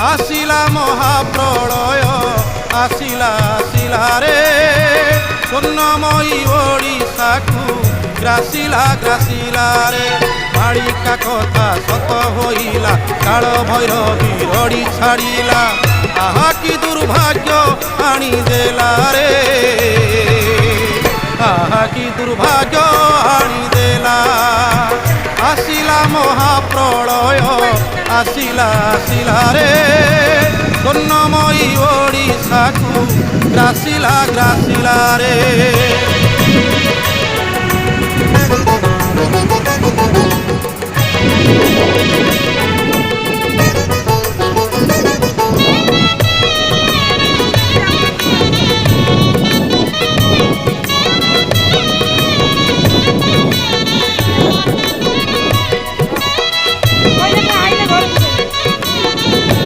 आसिला महाप्रलय आसिला आसिला रे स्वर्णमयी ओडिशा को ग्रासिला ग्रासिला रे माळिका कथा सत होइला काल भैरवी रड़ी छाड़िला आहा कि दुर्भाग्य आनी देला रे आहा कि दुर्भाग्य आनी देला आसिला महाप्रलय आसिला आसिला रे स्वर्णमयी ओडिशा को ग्रासिला ग्रासिला रे